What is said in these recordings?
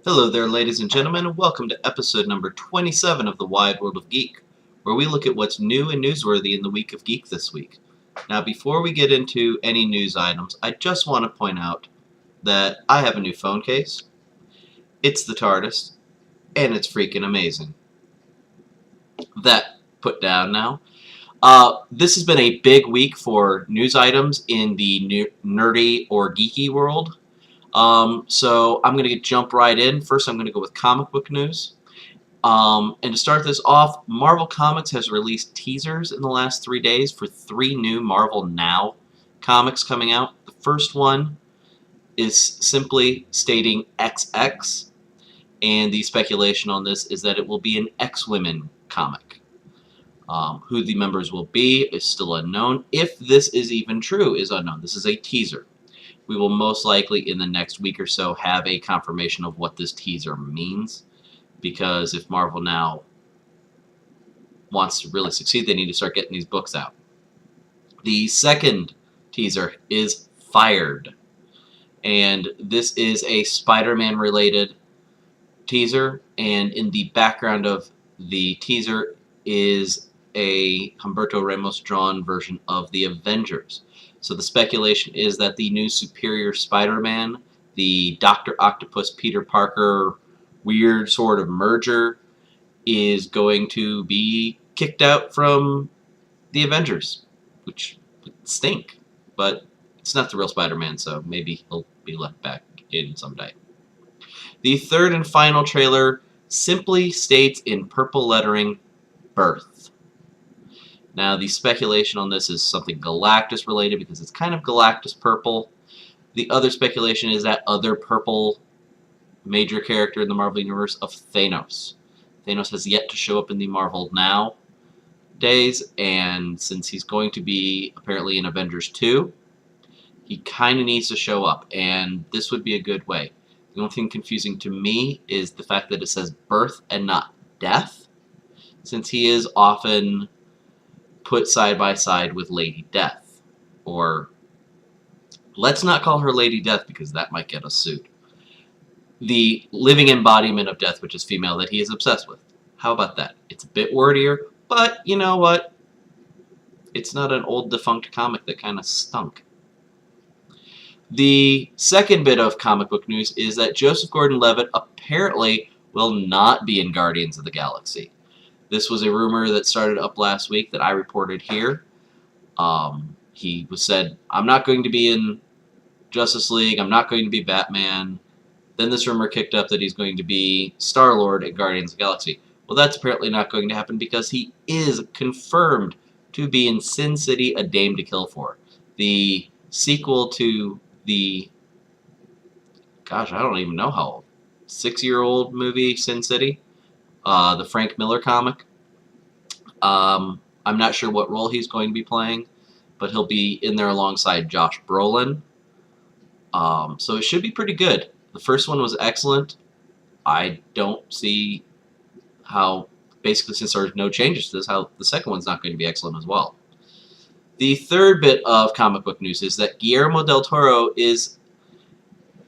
Hello there, ladies and gentlemen, and welcome to episode number 27 of the Wide World of Geek, where we look at what's new and newsworthy in the week of Geek this week. Now, before we get into any news items, I just want to point out that I have a new phone case. It's the TARDIS, and it's freaking amazing. That put down now. This has been a big week for news items in the nerdy or geeky world. So I'm going to jump right in. First, I'm going to go with comic book news. And to start this off, Marvel Comics has released teasers in the last 3 days for 3 new Marvel Now comics coming out. The first one is simply stating XX, and the speculation on this is that it will be an X-Women comic. Who the members will be is still unknown. If this is even true is unknown. This is a teaser. We will most likely in the next week or so have a confirmation of what this teaser means, because if Marvel Now wants to really succeed, they need to start getting these books out. The second teaser is Fired, and this is a Spider-Man related teaser, and in the background of the teaser is a Humberto Ramos drawn version of the Avengers. So the speculation is that the new Superior Spider-Man, the Dr. Octopus Peter Parker weird sort of merger, is going to be kicked out from the Avengers, which would stink. But it's not the real Spider-Man, so maybe he'll be let back in someday. The third and final trailer simply states in purple lettering, Birth. Now, the speculation on this is something Galactus related because it's kind of Galactus purple. The other speculation is that other purple major character in the Marvel Universe of Thanos. Thanos has yet to show up in the Marvel Now days, and since he's going to be apparently in Avengers 2, he kind of needs to show up, and this would be a good way. The only thing confusing to me is the fact that it says birth and not death, since he is often put side by side with Lady Death. Or, let's not call her Lady Death because that might get us sued. The living embodiment of death, which is female, that he is obsessed with. How about that? It's a bit wordier, but you know what? It's not an old defunct comic that kind of stunk. The second bit of comic book news is that Joseph Gordon-Levitt apparently will not be in Guardians of the Galaxy. This was a rumor that started up last week that I reported here. He said, I'm not going to be in Justice League, I'm not going to be Batman. Then this rumor kicked up that he's going to be Star-Lord in Guardians of the Galaxy. Well, that's apparently not going to happen because he is confirmed to be in Sin City, A Dame to Kill For. The sequel to the, gosh, I don't even know how old, 6-year-old movie Sin City. The Frank Miller comic. I'm not sure what role he's going to be playing, but he'll be in there alongside Josh Brolin. So it should be pretty good. The first one was excellent. I don't see how, basically since there's no changes to this, how the second one's not going to be excellent as well. The third bit of comic book news is that Guillermo del Toro is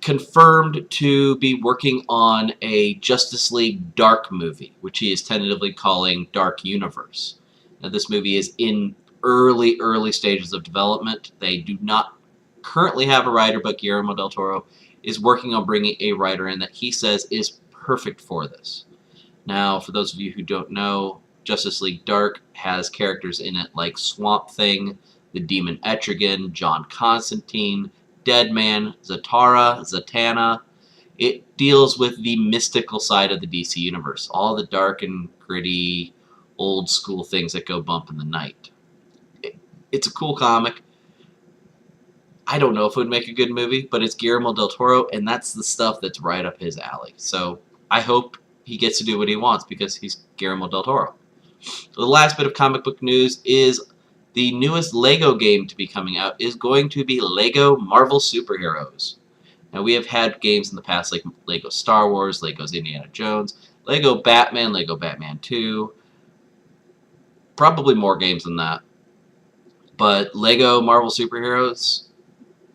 confirmed to be working on a Justice League Dark movie, which he is tentatively calling Dark Universe. Now, this movie is in early stages of development. They do not currently have a writer, but Guillermo del Toro is working on bringing a writer in that he says is perfect for this. Now, for those of you who don't know, Justice League Dark has characters in it like Swamp Thing, the Demon Etrigan, John Constantine, Deadman, Zatara, Zatanna. It deals with the mystical side of the DC Universe. All the dark and gritty, old school things that go bump in the night. It's a cool comic. I don't know if it would make a good movie, but it's Guillermo del Toro, and that's the stuff that's right up his alley. So I hope he gets to do what he wants because he's Guillermo del Toro. The last bit of comic book news is the newest LEGO game to be coming out is going to be LEGO Marvel Superheroes. Now, we have had games in the past like LEGO Star Wars, LEGO's Indiana Jones, LEGO Batman, LEGO Batman 2. Probably more games than that. But LEGO Marvel Superheroes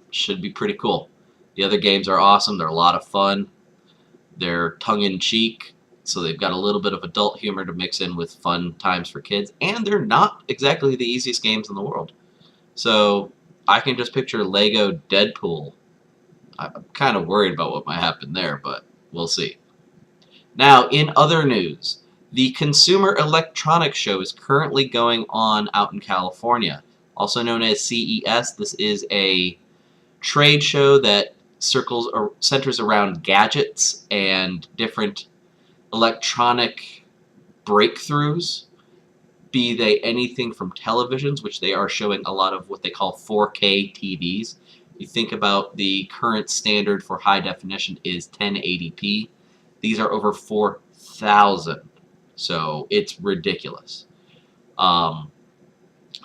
should be pretty cool. The other games are awesome. They're a lot of fun. They're tongue-in-cheek, so they've got a little bit of adult humor to mix in with fun times for kids, and they're not exactly the easiest games in the world. So I can just picture Lego Deadpool. I'm kind of worried about what might happen there, but we'll see. Now, in other news, the Consumer Electronics Show is currently going on out in California, also known as CES. This is a trade show that centers around gadgets and different electronic breakthroughs, be they anything from televisions, which they are showing a lot of what they call 4K TVs. You think about the current standard for high definition is 1080p. These are over 4,000, so it's ridiculous.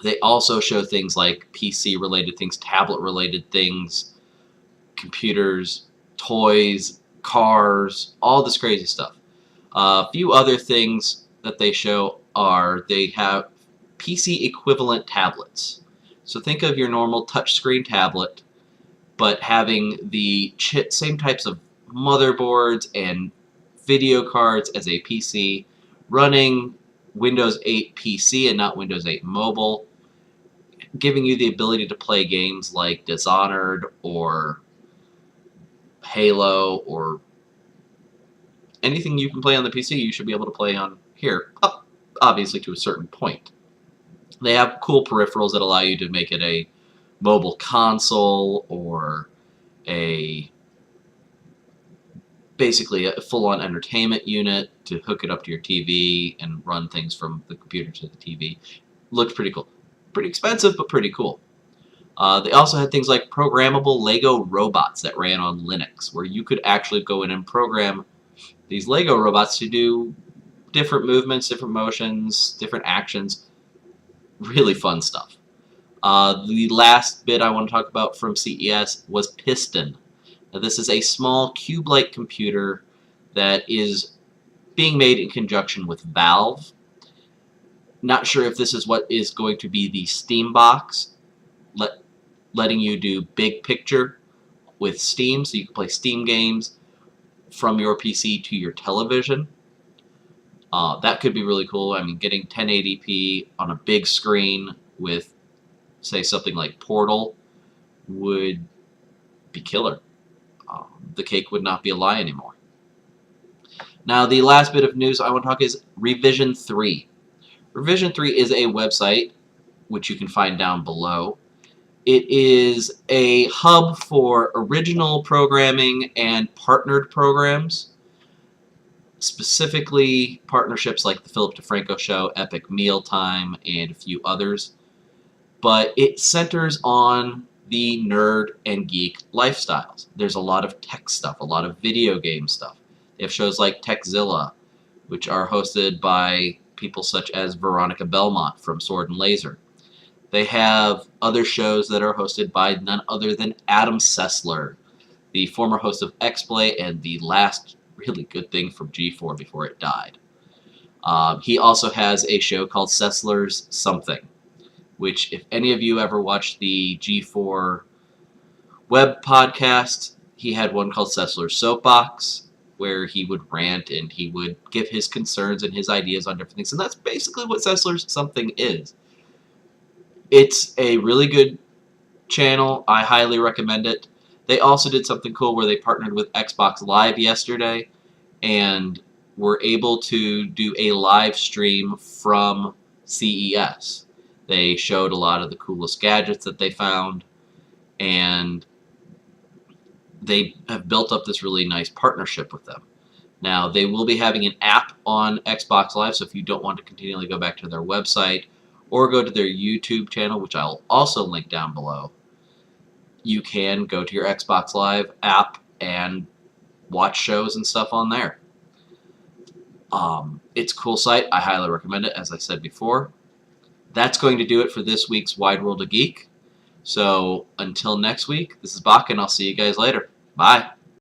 They also show things like PC-related things, tablet-related things, computers, toys, cars, all this crazy stuff. A few other things that they show are they have PC equivalent tablets. So think of your normal touchscreen tablet, but having the same types of motherboards and video cards as a PC, running Windows 8 PC and not Windows 8 Mobile, giving you the ability to play games like Dishonored or Halo or anything you can play on the PC, you should be able to play on here, up obviously to a certain point. They have cool peripherals that allow you to make it a mobile console or basically a full-on entertainment unit to hook it up to your TV and run things from the computer to the TV. Looked pretty cool. Pretty expensive, but pretty cool. They also had things like programmable Lego robots that ran on Linux, where you could actually go in and program these Lego robots to do different movements, different motions, different actions. Really fun stuff. The last bit I want to talk about from CES was Piston. Now, this is a small cube-like computer that is being made in conjunction with Valve. Not sure if this is what is going to be the Steam box, letting you do big picture with Steam, so you can play Steam games from your PC to your television. That could be really cool. I mean, getting 1080p on a big screen with, say, something like Portal would be killer. The cake would not be a lie anymore. Now, the last bit of news I want to talk is Revision 3. Revision 3 is a website, which you can find down below. It is a hub for original programming and partnered programs, specifically partnerships like the Philip DeFranco Show, Epic Mealtime, and a few others. But it centers on the nerd and geek lifestyles. There's a lot of tech stuff, a lot of video game stuff. They have shows like Techzilla, which are hosted by people such as Veronica Belmont from Sword and Laser. They have other shows that are hosted by none other than Adam Sessler, the former host of X-Play and the last really good thing from G4 before it died. He also has a show called Sessler's Something, which if any of you ever watched the G4 web podcast, he had one called Sessler's Soapbox, where he would rant and he would give his concerns and his ideas on different things. And that's basically what Sessler's Something is. It's a really good channel. I highly recommend it. They also did something cool where they partnered with Xbox Live yesterday and were able to do a live stream from CES. They showed a lot of the coolest gadgets that they found, and they have built up this really nice partnership with them. Now, they will be having an app on Xbox Live, so if you don't want to continually go back to their website or go to their YouTube channel, which I'll also link down below, you can go to your Xbox Live app and watch shows and stuff on there. It's a cool site. I highly recommend it, as I said before. That's going to do it for this week's Wide World of Geek. So until next week, this is Bach, and I'll see you guys later. Bye.